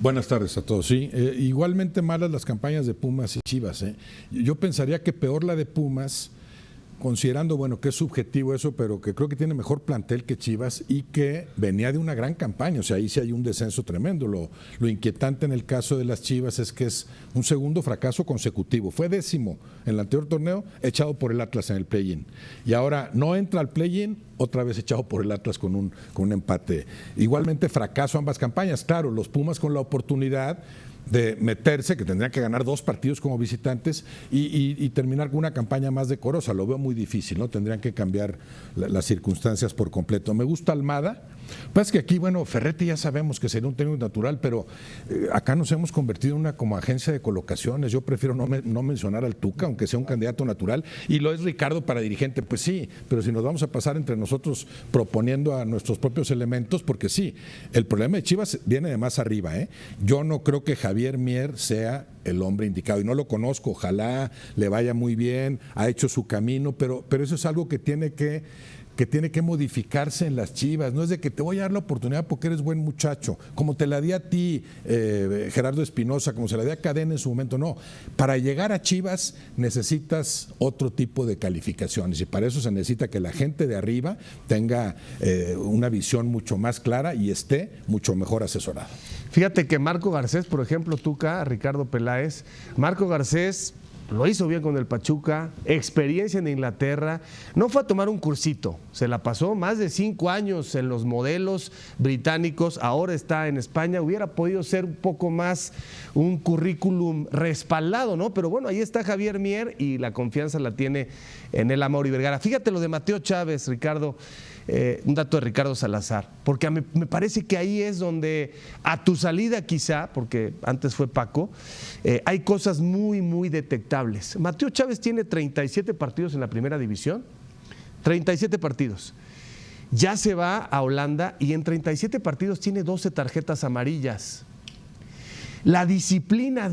Buenas tardes a todos. Sí, igualmente malas las campañas de Pumas y Chivas. Yo pensaría que peor la de Pumas, considerando, bueno, que es subjetivo eso, pero que creo que tiene mejor plantel que Chivas y que venía de una gran campaña. O sea, ahí sí hay un descenso tremendo. Lo inquietante en el caso de las Chivas es que es un segundo fracaso consecutivo. Fue 10º en el anterior torneo, echado por el Atlas en el play-in. Y ahora no entra al play-in, otra vez echado por el Atlas con un empate. Igualmente fracaso ambas campañas. Claro, los Pumas con la oportunidad de meterse, que tendrían que ganar 2 partidos como visitantes y terminar con una campaña más decorosa. Lo veo muy difícil, ¿no? Tendrían que cambiar las circunstancias por completo. Me gusta Almada. Pues que aquí, bueno, Ferretti ya sabemos que sería un técnico natural, pero acá nos hemos convertido en una como agencia de colocaciones. Yo prefiero no mencionar al Tuca, aunque sea un candidato natural, y lo es Ricardo para dirigente, pues sí, pero si nos vamos a pasar entre nosotros proponiendo a nuestros propios elementos, porque sí, el problema de Chivas viene de más arriba, ¿eh? Yo no creo que Javier Mier sea el hombre indicado, y no lo conozco, ojalá le vaya muy bien, ha hecho su camino, pero eso es algo que tiene que modificarse en las Chivas. No es de que te voy a dar la oportunidad porque eres buen muchacho, como te la di a ti, Gerardo Espinosa, como se la di a Cadena en su momento. No, para llegar a Chivas necesitas otro tipo de calificaciones y para eso se necesita que la gente de arriba tenga una visión mucho más clara y esté mucho mejor asesorada. Fíjate que Marco Garcés, por ejemplo, Tuca, Ricardo Peláez, Marco Garcés lo hizo bien con el Pachuca, experiencia en Inglaterra, no fue a tomar un cursito, se la pasó más de 5 años en los modelos británicos, ahora está en España, hubiera podido ser un poco más un currículum respaldado, ¿no? Pero bueno, ahí está Javier Mier y la confianza la tiene en el Amaury Vergara. Fíjate lo de Mateo Chávez, Ricardo. Un dato de Ricardo Salazar, porque me parece que ahí es donde a tu salida quizá, porque antes fue Paco, hay cosas muy, muy detectables. Mateo Chávez tiene 37 partidos en la primera división, 37 partidos. Ya se va a Holanda y en 37 partidos tiene 12 tarjetas amarillas. La disciplina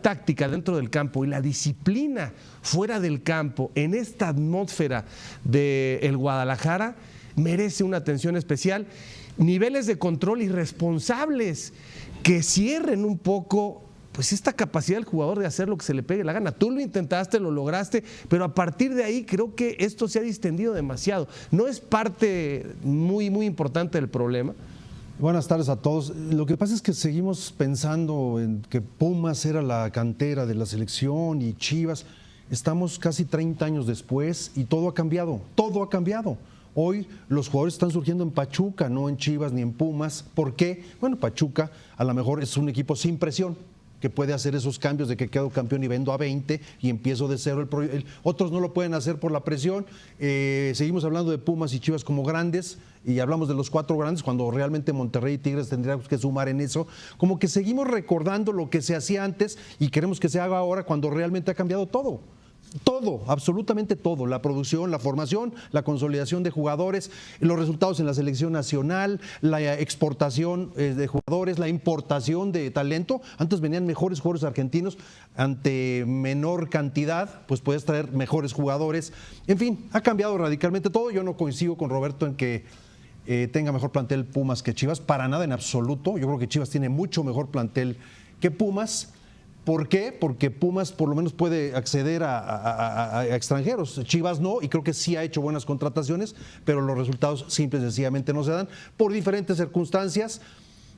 táctica dentro del campo y la disciplina fuera del campo en esta atmósfera del Guadalajara merece una atención especial. Niveles de control irresponsables que cierren un poco pues esta capacidad del jugador de hacer lo que se le pegue la gana. Tú lo intentaste, lo lograste, pero a partir de ahí creo que esto se ha distendido demasiado. ¿No es parte muy, muy importante del problema? Buenas tardes a todos. Lo que pasa es que seguimos pensando en que Pumas era la cantera de la selección y Chivas. Estamos casi 30 años después y todo ha cambiado, todo ha cambiado. Hoy los jugadores están surgiendo en Pachuca, no en Chivas ni en Pumas. ¿Por qué? Bueno, Pachuca a lo mejor es un equipo sin presión, que puede hacer esos cambios de que quedo campeón y vendo a 20 y empiezo de cero. Otros no lo pueden hacer por la presión. Seguimos hablando de Pumas y Chivas como grandes y hablamos de los 4 grandes cuando realmente Monterrey y Tigres tendríamos que sumar en eso. Como que seguimos recordando lo que se hacía antes y queremos que se haga ahora cuando realmente ha cambiado todo. Todo, absolutamente todo, la producción, la formación, la consolidación de jugadores, los resultados en la selección nacional, la exportación de jugadores, la importación de talento. Antes venían mejores jugadores argentinos, ante menor cantidad, pues puedes traer mejores jugadores. En fin, ha cambiado radicalmente todo. Yo no coincido con Roberto en que tenga mejor plantel Pumas que Chivas, para nada en absoluto. Yo creo que Chivas tiene mucho mejor plantel que Pumas. ¿Por qué? Porque Pumas por lo menos puede acceder a extranjeros. Chivas no, y creo que sí ha hecho buenas contrataciones, pero los resultados simple y sencillamente no se dan por diferentes circunstancias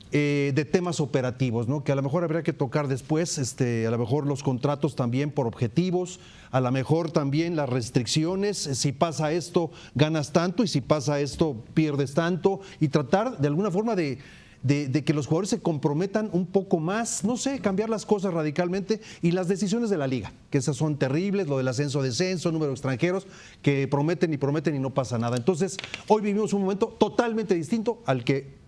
de temas operativos, ¿no? Que a lo mejor habría que tocar después, a lo mejor los contratos también por objetivos, a lo mejor también las restricciones, si pasa esto ganas tanto y si pasa esto pierdes tanto, y tratar de alguna forma de que los jugadores se comprometan un poco más, no sé, cambiar las cosas radicalmente, y las decisiones de la liga, que esas son terribles, lo del ascenso-descenso, número de extranjeros, que prometen y no pasa nada. Entonces, hoy vivimos un momento totalmente distinto al que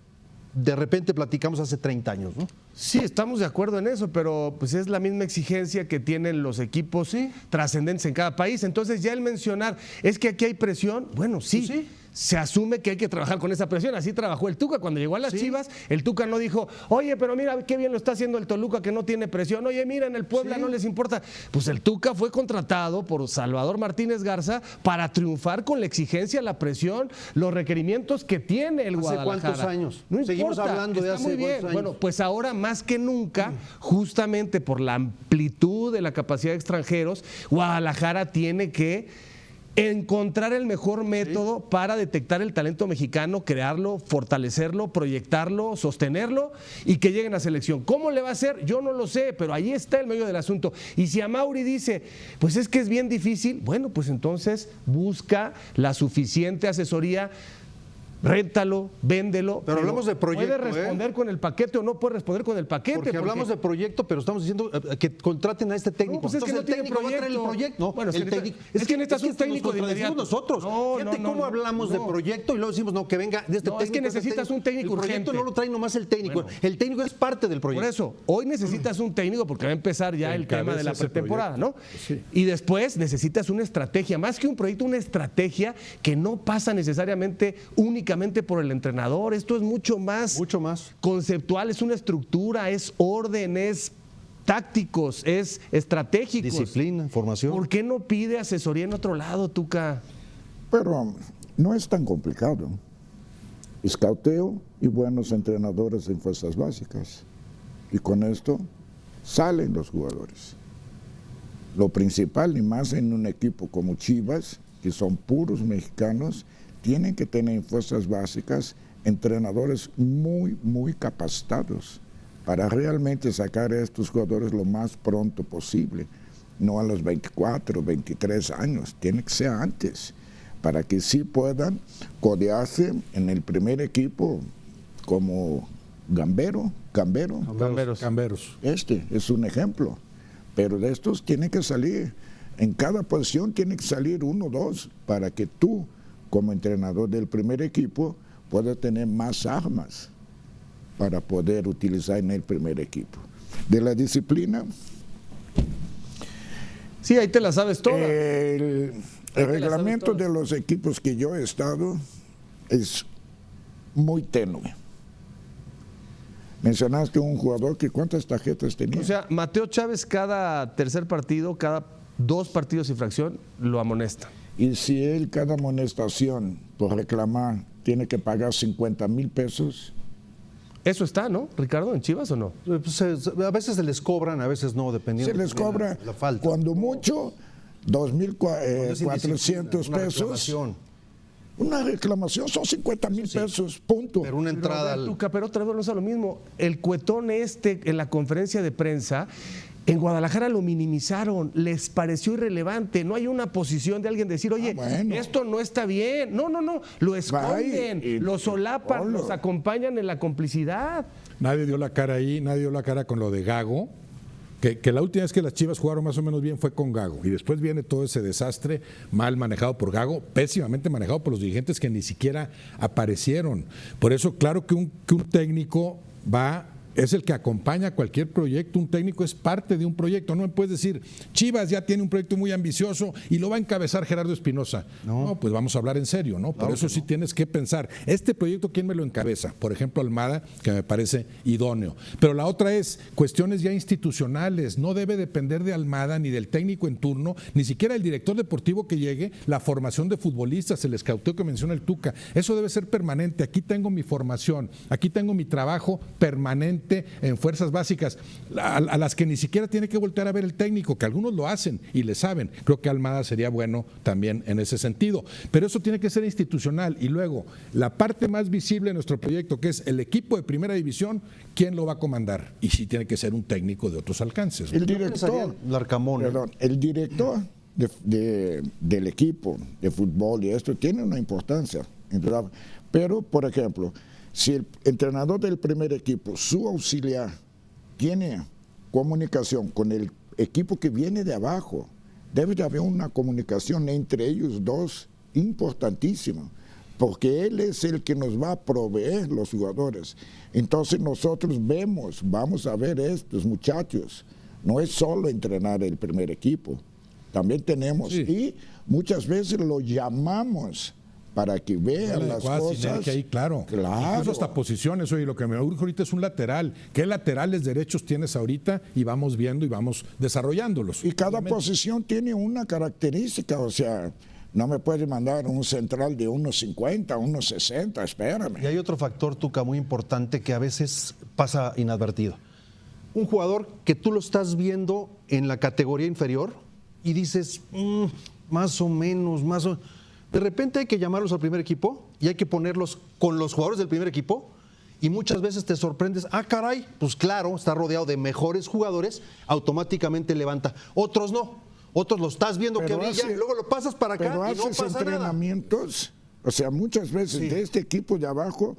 de repente platicamos hace 30 años, ¿no? Sí, estamos de acuerdo en eso, pero pues es la misma exigencia que tienen los equipos trascendentes en cada país. Entonces ya el mencionar, es que aquí hay presión, bueno, sí. se asume que hay que trabajar con esa presión. Así trabajó el Tuca. Cuando llegó a las Chivas, el Tuca no dijo, oye, pero mira qué bien lo está haciendo el Toluca que no tiene presión. Oye, mira, en el Puebla no les importa. Pues el Tuca fue contratado por Salvador Martínez Garza para triunfar con la exigencia, la presión, los requerimientos que tiene el Guadalajara. ¿Hace cuántos años? No Seguimos importa, hablando de está hace muy bien. cuántos años. Bueno, pues ahora más que nunca, justamente por la amplitud de la capacidad de extranjeros, Guadalajara tiene que encontrar el mejor método para detectar el talento mexicano, crearlo, fortalecerlo, proyectarlo, sostenerlo y que lleguen a selección. ¿Cómo le va a hacer? Yo no lo sé, pero ahí está el medio del asunto. Y si Amauri dice, pues es que es bien difícil, bueno, pues entonces busca la suficiente asesoría. Réntalo, véndelo. Pero hablamos de proyecto. ¿Puede responder con el paquete o no puede responder con el paquete? Porque hablamos de proyecto, pero estamos diciendo que contraten a este técnico. No, pues es que no el tiene técnico va a traer el proyecto. No, bueno, el técnico. es que necesitas un técnico nos de inmediato. nosotros. No, Fíjate cómo hablamos de proyecto y luego decimos, no, que venga de este técnico. Es que necesitas un técnico urgente. El proyecto no lo trae nomás el técnico. Bueno. El técnico es parte del proyecto. Por eso, hoy necesitas un técnico porque va a empezar ya el tema de la pretemporada, ¿no? Sí. Y después necesitas una estrategia, más que un proyecto, una estrategia que no pasa necesariamente únicamente por el entrenador. Esto es mucho más conceptual, es una estructura, es orden, es tácticos, es estratégicos. Disciplina, formación. ¿Por qué no pide asesoría en otro lado, Tuca? Pero no es tan complicado. Escauteo y buenos entrenadores en fuerzas básicas. Y con esto salen los jugadores. Lo principal, y más en un equipo como Chivas, que son puros mexicanos, tienen que tener en fuerzas básicas entrenadores muy, muy capacitados para realmente sacar a estos jugadores lo más pronto posible, no a los 24, 23 años, tiene que ser antes, para que sí puedan codearse en el primer equipo como Camberos. Este es un ejemplo, pero de estos tiene que salir, en cada posición tiene que salir 1 o 2 para que tú, como entrenador del primer equipo, pueda tener más armas para poder utilizar en el primer equipo. De la disciplina, Sí, ahí te la sabes toda. el reglamento de los equipos que yo he estado es muy tenue. Mencionaste un jugador que ¿cuántas tarjetas tenía? O sea, Mateo Chávez cada tercer partido, cada 2 partidos y fracción, lo amonesta. Y si él cada amonestación por reclamar tiene que pagar 50,000 pesos. Eso está, ¿no, Ricardo, en Chivas o no? Pues, a veces se les cobran, a veces no, dependiendo. Se les cobra la falta. cuando mucho 2,400 Una pesos. reclamación. Una reclamación son 50,000 pesos, punto. Pero una entrada al... Tuca, pero otra vez no es lo mismo. El cuetón en la conferencia de prensa, en Guadalajara lo minimizaron, les pareció irrelevante. No hay una posición de alguien decir, oye, bueno. esto no está bien. No, lo esconden, lo solapan, los acompañan en la complicidad. Nadie dio la cara ahí, nadie dio la cara con lo de Gago. Que la última vez que las Chivas jugaron más o menos bien fue con Gago. Y después viene todo ese desastre mal manejado por Gago, pésimamente manejado por los dirigentes que ni siquiera aparecieron. Por eso, claro que un técnico es el que acompaña cualquier proyecto. Un técnico es parte de un proyecto. No me puedes decir, Chivas ya tiene un proyecto muy ambicioso y lo va a encabezar Gerardo Espinosa. No, pues vamos a hablar en serio, ¿no? Por eso sí tienes que pensar, este proyecto, ¿quién me lo encabeza? Por ejemplo, Almada, que me parece idóneo. Pero la otra es cuestiones ya institucionales. No debe depender de Almada ni del técnico en turno, ni siquiera el director deportivo que llegue, la formación de futbolistas, el escauteo que menciona el Tuca. Eso debe ser permanente. Aquí tengo mi formación, aquí tengo mi trabajo permanente en fuerzas básicas, a las que ni siquiera tiene que voltear a ver el técnico, que algunos lo hacen y le saben. Creo que Almada sería bueno también en ese sentido, pero eso tiene que ser institucional. Y luego, la parte más visible de nuestro proyecto, que es el equipo de primera división, ¿quién lo va a comandar? Y sí tiene que ser un técnico de otros alcances, ¿no? El director, el director del equipo de fútbol y esto tiene una importancia, pero por ejemplo, si el entrenador del primer equipo, su auxiliar, tiene comunicación con el equipo que viene de abajo, debe de haber una comunicación entre ellos dos importantísima, porque él es el que nos va a proveer los jugadores. Entonces nosotros vamos a ver estos muchachos, no es solo entrenar el primer equipo, también tenemos, y muchas veces lo llamamos para que vean La las adecuada cosas. sinergia ahí, claro. Claro. Incluso hasta posiciones. Oye, lo que me urge ahorita es un lateral. ¿Qué laterales derechos tienes ahorita? Y vamos viendo y vamos desarrollándolos. Y cada obviamente. posición tiene una característica, o sea, no me puedes mandar un central de 1.50, 1.60, Y espérame. hay otro factor, Tuca, muy importante que a veces pasa inadvertido. Un jugador que tú lo estás viendo en la categoría inferior y dices, más o menos, más o menos. De repente hay que llamarlos al primer equipo y hay que ponerlos con los jugadores del primer equipo y muchas veces te sorprendes, caray, pues claro, está rodeado de mejores jugadores, automáticamente levanta. Otros no, otros lo estás viendo Pero que brilla hace- y luego lo pasas para acá Pero y no haces pasa nada. entrenamientos, o sea, muchas veces Sí. de este equipo de abajo,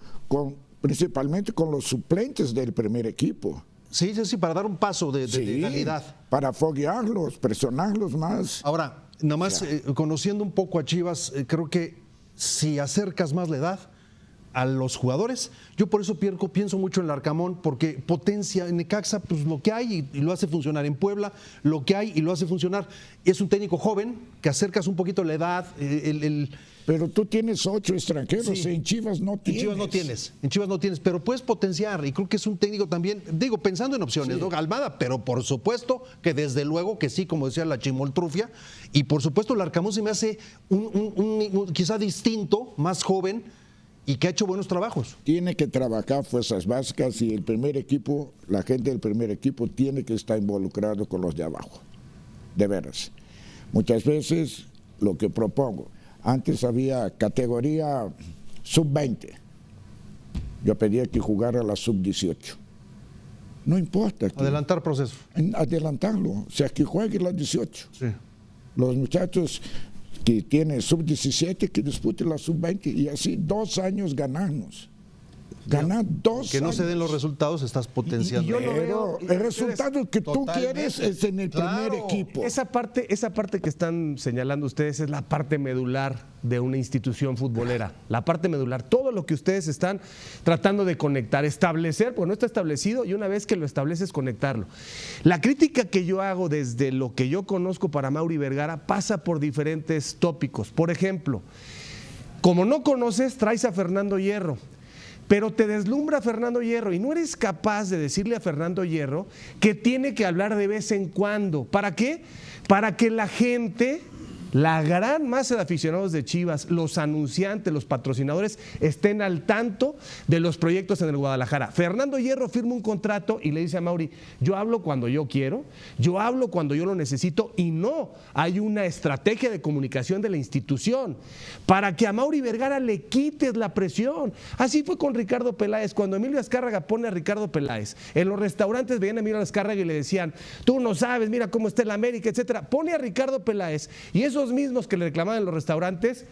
principalmente con los suplentes del primer equipo. Sí, para dar un paso de Sí, calidad. para foguearlos, presionarlos más. Ahora, nada más conociendo un poco a Chivas, creo que si acercas más la edad a los jugadores, yo por eso pienso mucho en Larcamón, porque potencia en Necaxa, pues lo que hay y lo hace funcionar. En Puebla, lo que hay y lo hace funcionar. Es un técnico joven, que acercas un poquito la edad, Pero tú tienes 8 extranjeros, Sí. en Chivas no En tienes. Chivas no tienes, pero puedes potenciar y creo que es un técnico también, digo, pensando en opciones, ¿no? Almada, pero por supuesto que desde luego que sí, como decía la Chimoltrufia, y por supuesto el Larcamón se me hace un quizá distinto, más joven y que ha hecho buenos trabajos. Tiene que trabajar fuerzas básicas y el primer equipo, la gente del primer equipo tiene que estar involucrado con los de abajo, de veras. Muchas veces lo que propongo, antes había categoría sub-20, yo pedía que jugara la sub-18. No importa. Adelantar proceso. Adelantarlo, o sea, que juegue la 18. Sí. Los muchachos que tienen sub-17 que disputen la sub-20 y así 2 años ganarnos. Ganar 2 Que no años. se den los resultados, estás potenciando. y yo lo Pero veo, el resultado que tú Totalmente. quieres es en el primer Claro. equipo. Esa parte que están señalando ustedes es la parte medular de una institución futbolera. La parte medular. Todo lo que ustedes están tratando de conectar, establecer, porque no está establecido, y una vez que lo estableces, conectarlo. La crítica que yo hago desde lo que yo conozco para Mauri Vergara pasa por diferentes tópicos. Por ejemplo, como no conoces, traes a Fernando Hierro. Pero te deslumbra Fernando Hierro y no eres capaz de decirle a Fernando Hierro que tiene que hablar de vez en cuando. ¿Para qué? Para que la gente, la gran masa de aficionados de Chivas, los anunciantes, los patrocinadores, estén al tanto de los proyectos en el Guadalajara. Fernando Hierro firma un contrato y le dice a Mauri, yo hablo cuando yo quiero, yo hablo cuando yo lo necesito y no hay una estrategia de comunicación de la institución para que a Mauri Vergara le quites la presión. Así fue con Ricardo Peláez. Cuando Emilio Azcárraga pone a Ricardo Peláez, en los restaurantes veían a Emilio Azcárraga y le decían, tú no sabes, mira cómo está el América, etcétera. Pone a Ricardo Peláez y esos mismos que le reclamaban en los restaurantes,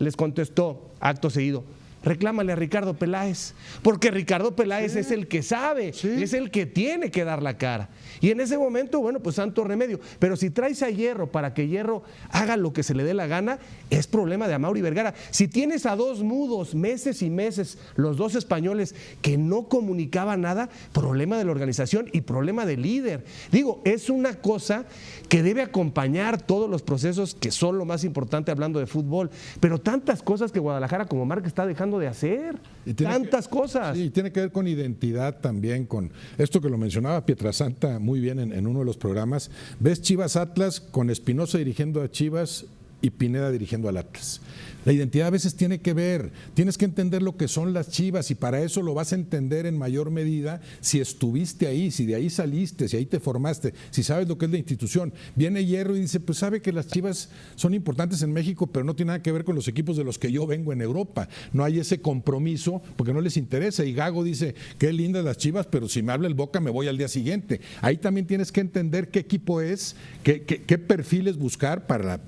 les contestó acto seguido, reclámale a Ricardo Peláez, porque Ricardo Peláez es el que sabe, es el que tiene que dar la cara. Y en ese momento, bueno, pues santo remedio. Pero si traes a Hierro para que Hierro haga lo que se le dé la gana, es problema de Amaury Vergara. Si tienes a dos mudos, meses y meses, los dos españoles que no comunicaban nada, problema de la organización y problema del líder. Digo, es una cosa que debe acompañar todos los procesos que son lo más importante hablando de fútbol. Pero tantas cosas que Guadalajara como marca está dejando de hacer. Tantas cosas. Sí, tiene que ver con identidad también, con esto que lo mencionaba Pietrasanta muy bien en uno de los programas. Ves Chivas Atlas con Espinosa dirigiendo a Chivas y Pineda dirigiendo al Atlas. La identidad a veces tiene que ver, tienes que entender lo que son las Chivas y para eso lo vas a entender en mayor medida si estuviste ahí, si de ahí saliste, si ahí te formaste, si sabes lo que es la institución. Viene Hierro y dice, pues sabe que las Chivas son importantes en México, pero no tiene nada que ver con los equipos de los que yo vengo en Europa. No hay ese compromiso porque no les interesa. Y Gago dice, qué lindas las Chivas, pero si me habla el Boca me voy al día siguiente. Ahí también tienes que entender qué equipo es, qué perfiles buscar para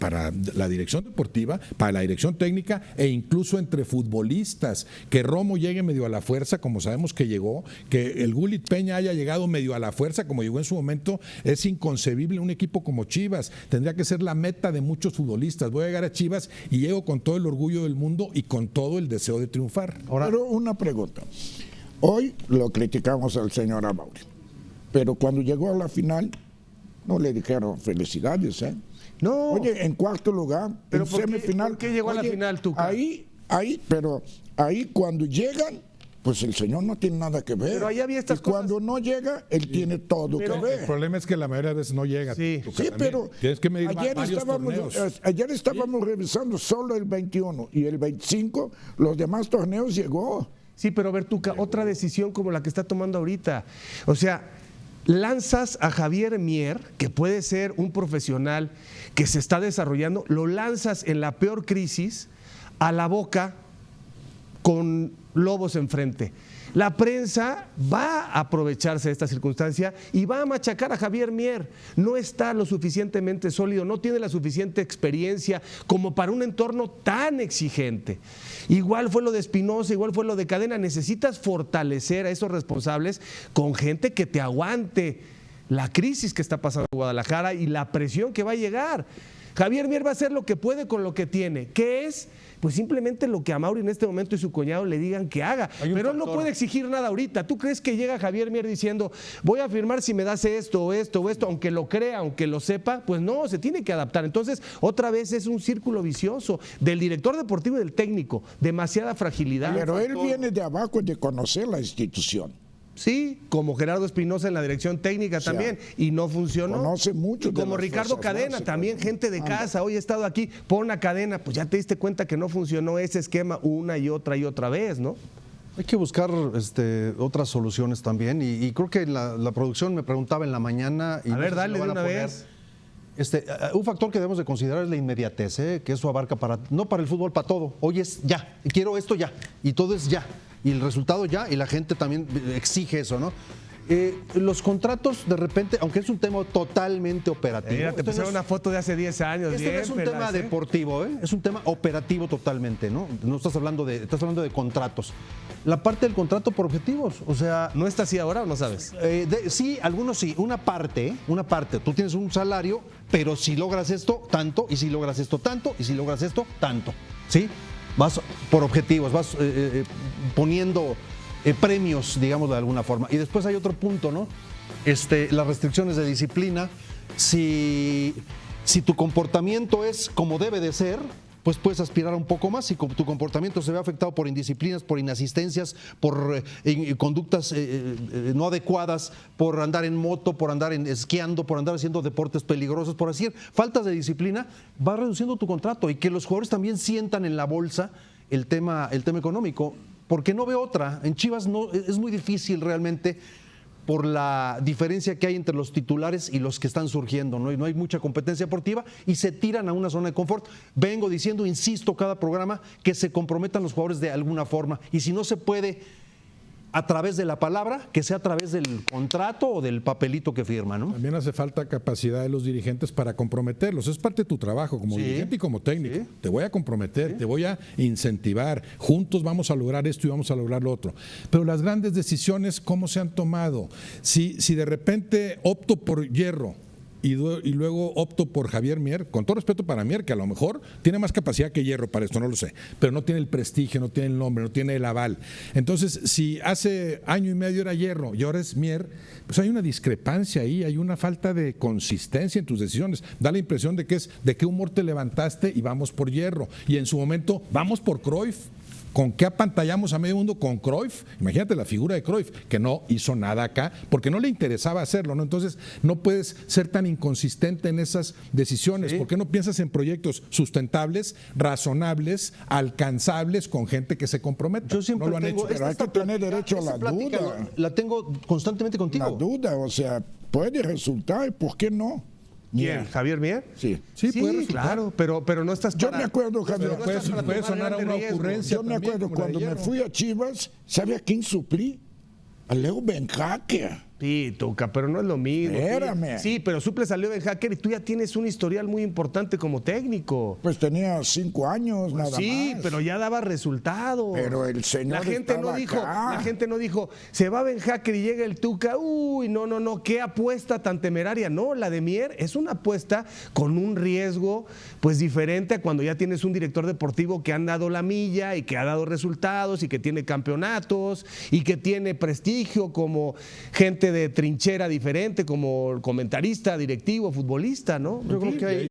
la dirección deportiva, para la dirección técnica e incluso entre futbolistas. Que Romo llegue medio a la fuerza, como sabemos que llegó, que el Gulit Peña haya llegado medio a la fuerza, como llegó en su momento, es inconcebible un equipo como Chivas. Tendría que ser la meta de muchos futbolistas. Voy a llegar a Chivas y llego con todo el orgullo del mundo y con todo el deseo de triunfar. Ahora, Pero una pregunta. Hoy lo criticamos al señor Amaury, pero cuando llegó a la final no le dijeron felicidades, ¿eh? No. Oye, en cuarto lugar, ¿Pero en por qué- semifinal. por qué llegó a la Oye, final, Tuca? Ahí pero ahí cuando llegan, pues el señor no tiene nada que ver. Pero ahí había estas y cuando no llega, él tiene todo que El ver. problema es que la mayoría de veces no llega. Sí. Sí, pero tienes que medir ayer varios torneos. estábamos revisando solo el 21 y el 25, los demás torneos llegó. Sí, pero Bertuca, otra decisión como la que está tomando ahorita. O sea, lanzas a Javier Mier, que puede ser un profesional que se está desarrollando, lo lanzas en la peor crisis a la boca con Lobos enfrente. La prensa va a aprovecharse de esta circunstancia y va a machacar a Javier Mier. No está lo suficientemente sólido, no tiene la suficiente experiencia como para un entorno tan exigente. Igual fue lo de Espinosa, igual fue lo de Cadena. Necesitas fortalecer a esos responsables con gente que te aguante la crisis que está pasando en Guadalajara y la presión que va a llegar. Javier Mier va a hacer lo que puede con lo que tiene, que es pues simplemente lo que a Mauri en este momento y su cuñado le digan que haga. Pero él no puede exigir nada ahorita. ¿Tú crees que llega Javier Mier diciendo, voy a firmar si me das esto o esto o esto, aunque lo crea, aunque lo sepa? Pues no, se tiene que adaptar. Entonces, otra vez es un círculo vicioso del director deportivo y del técnico. Demasiada fragilidad. Pero él viene de abajo de conocer la institución. Sí, como Gerardo Espinosa en la dirección técnica también, y no funcionó. Conoce mucho. Y como Ricardo Cadena, también gente de casa, hoy he estado aquí, pon a Cadena, pues ya te diste cuenta que no funcionó ese esquema una y otra vez, ¿no? Hay que buscar otras soluciones también y creo que la producción me preguntaba en la mañana. Y A no ver, sé si dale lo van de a una poner. vez. Un factor que debemos de considerar es la inmediatez, que eso abarca no para el fútbol, para todo. Hoy es ya, quiero esto ya, y todo es ya, y el resultado ya, y la gente también exige eso, ¿no? Los contratos de repente, aunque es un tema totalmente operativo. Mira, te esto pusieron no una foto de hace 10 años. este bien, no es un Pelas, tema deportivo, es un tema operativo totalmente, ¿no? No estás hablando de contratos. La parte del contrato por objetivos, o sea, ¿No está así ahora o no sabes? sí, algunos sí, una parte, tú tienes un salario, pero si logras esto, tanto, y si logras esto, tanto, y si logras esto, tanto, ¿sí? Vas por objetivos, vas poniendo premios, digamos de alguna forma. Y después hay otro punto, ¿no? Las restricciones de disciplina, si tu comportamiento es como debe de ser, pues puedes aspirar a un poco más. Si tu comportamiento se ve afectado por indisciplinas, por inasistencias, por conductas no adecuadas, por andar en moto, por andar esquiando, por andar haciendo deportes peligrosos, por hacer faltas de disciplina, va reduciendo tu contrato y que los jugadores también sientan en la bolsa el tema económico, porque no veo otra. En Chivas no, es muy difícil realmente por la diferencia que hay entre los titulares y los que están surgiendo, ¿no? Y no hay mucha competencia deportiva y se tiran a una zona de confort. Vengo diciendo, insisto, cada programa, que se comprometan los jugadores de alguna forma. Y si no se puede a través de la palabra, que sea a través del contrato o del papelito que firma, ¿no? También hace falta capacidad de los dirigentes para comprometerlos. Es parte de tu trabajo como dirigente y como técnico. Sí. Te voy a comprometer, te voy a incentivar. Juntos vamos a lograr esto y vamos a lograr lo otro. Pero las grandes decisiones, ¿cómo se han tomado? Si de repente opto por Hierro y luego opto por Javier Mier, con todo respeto para Mier, que a lo mejor tiene más capacidad que Hierro para esto, no lo sé, pero no tiene el prestigio, no tiene el nombre, no tiene el aval. Entonces, si hace año y medio era Hierro y ahora es Mier, pues hay una discrepancia ahí, hay una falta de consistencia en tus decisiones. Da la impresión de que es de qué humor te levantaste y vamos por Hierro, y en su momento vamos por Cruyff. ¿Con qué apantallamos a medio mundo? Con Cruyff. Imagínate la figura de Cruyff, que no hizo nada acá, porque no le interesaba hacerlo, ¿no? Entonces, no puedes ser tan inconsistente en esas decisiones. Sí. ¿Por qué no piensas en proyectos sustentables, razonables, alcanzables, con gente que se comprometa? Yo siempre no lo han tengo, hecho. Pero hay que tener derecho a la duda. La tengo constantemente contigo. La duda, o sea, puede resultar, ¿por qué no? ¿Quién? ¿Javier Mier? Sí. Sí, puede resultar. claro, pero no estás Yo para- me acuerdo, Javier, Pero no estás para puede tomar sonar a una grandes riesgos. ocurrencia. yo me también, acuerdo como la de cuando me Hierro. fui a Chivas, ¿sabe a quién suplí? A Leo Benjaque. Sí, Tuca, pero no es lo mismo. Espérame. Sí, pero suples a Leo Benjaque y tú ya tienes un historial muy importante como técnico. Pues tenía 5 años nada Sí, más. pero ya daba resultados. Pero el señor la gente no estaba dijo, acá. la gente no dijo, se va Benjaque y llega el Tuca, uy, no, qué apuesta tan temeraria. No, la de Mier es una apuesta con un riesgo pues diferente a cuando ya tienes un director deportivo que han dado la milla y que ha dado resultados y que tiene campeonatos y que tiene prestigio como gente de trinchera diferente, como comentarista, directivo, futbolista, ¿no? Yo creo que hay